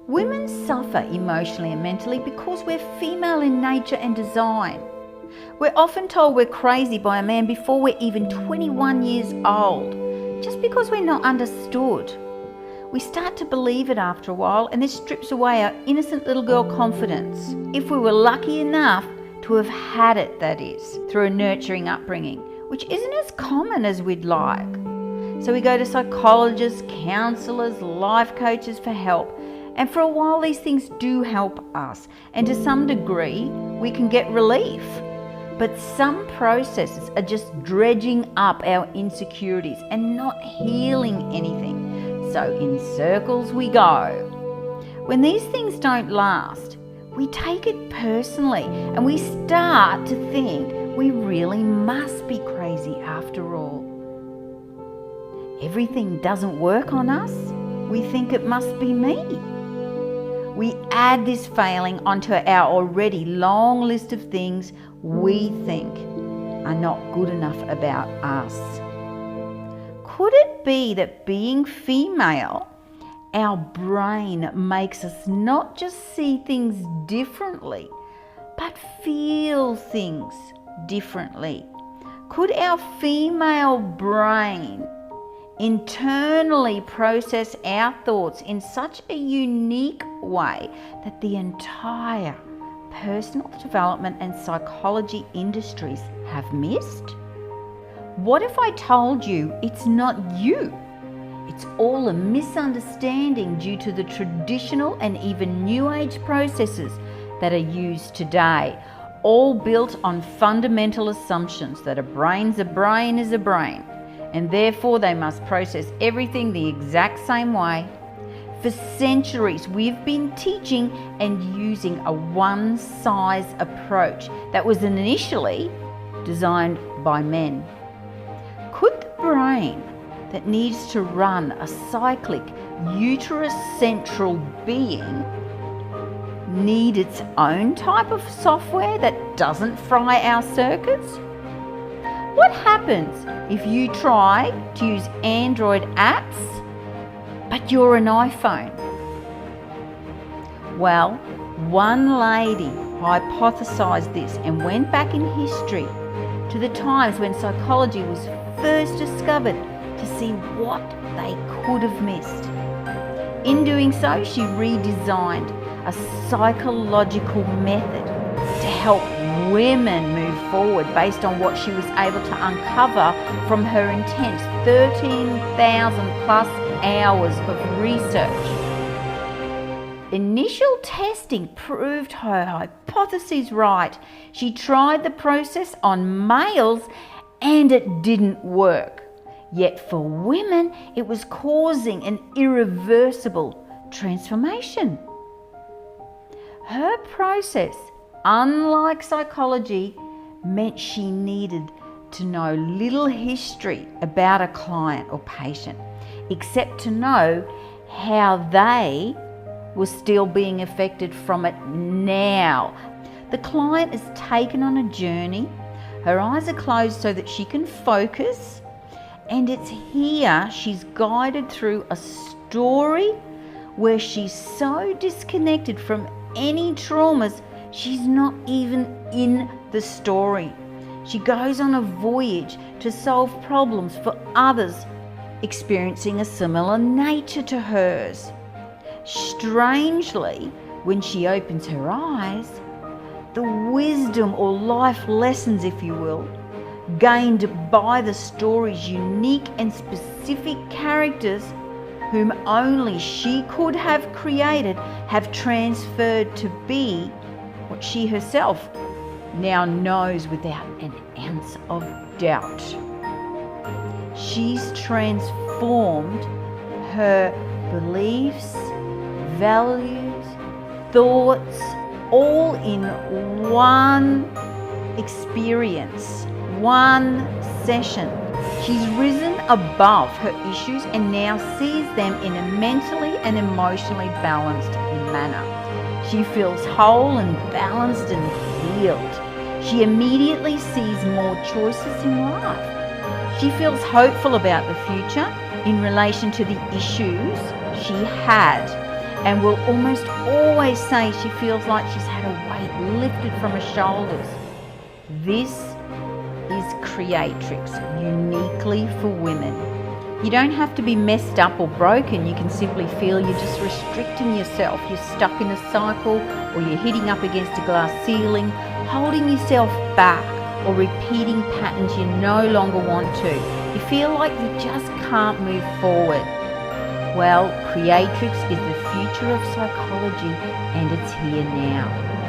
Women suffer emotionally and mentally because we're female in nature and design. We're often told we're crazy by a man before we're even 21 years old, just because we're not understood. We start to believe it after a while, and this strips away our innocent little girl confidence. If we were lucky enough to have had it, that is, through a nurturing upbringing, which isn't as common as we'd like. So we go to psychologists, counsellors, life coaches for help. And for a while these things do help us, and to some degree we can get relief. But some processes are just dredging up our insecurities and not healing anything. So in circles we go. When these things don't last, we take it personally and we start to think we really must be crazy after all. Everything doesn't work on us. We think it must be me. We add this failing onto our already long list of things we think are not good enough about us. Could it be that being female, our brain makes us not just see things differently, but feel things differently? Could our female brain internally process our thoughts in such a unique way that the entire personal development and psychology industries have missed? What if I told you it's not you? It's all a misunderstanding due to the traditional and even new age processes that are used today, all built on fundamental assumptions that a brain's a brain is a brain, and therefore they must process everything the exact same way. For centuries we've been teaching and using a one-size approach that was initially designed by men. Could the brain that needs to run a cyclic uterus-central being need its own type of software that doesn't fry our circuits? What happens if you try to use Android apps, but you're an iPhone? Well, one lady hypothesized this and went back in history to the times when psychology was first discovered to see what they could have missed. In doing so, she redesigned a psychological method to help women move forward based on what she was able to uncover from her intense 13,000 plus hours of research. Initial testing proved her hypotheses right. She tried the process on males and it didn't work. Yet for women, it was causing an irreversible transformation. Her process, unlike psychology, meant she needed to know little history about a client or patient, except to know how they were still being affected from it now. The client is taken on a journey. Her eyes are closed so that she can focus, and it's here she's guided through a story where she's so disconnected from any traumas, she's not even in the story. She goes on a voyage to solve problems for others experiencing a similar nature to hers. Strangely, when she opens her eyes, the wisdom or life lessons, if you will, gained by the story's unique and specific characters, whom only she could have created, have transferred to be what she herself now knows without an ounce of doubt. She's transformed her beliefs, values, thoughts, all in one experience, one session. She's risen above her issues and now sees them in a mentally and emotionally balanced manner. She feels whole and balanced and healed. She immediately sees more choices in life. She feels hopeful about the future in relation to the issues she had, and will almost always say she feels like she's had a weight lifted from her shoulders. This is Creatrix, uniquely for women. You don't have to be messed up or broken. You can simply feel you're just restricting yourself. You're stuck in a cycle, or you're hitting up against a glass ceiling, holding yourself back, or repeating patterns you no longer want to. You feel like you just can't move forward. Well, Creatrix is the future of psychology, and it's here now.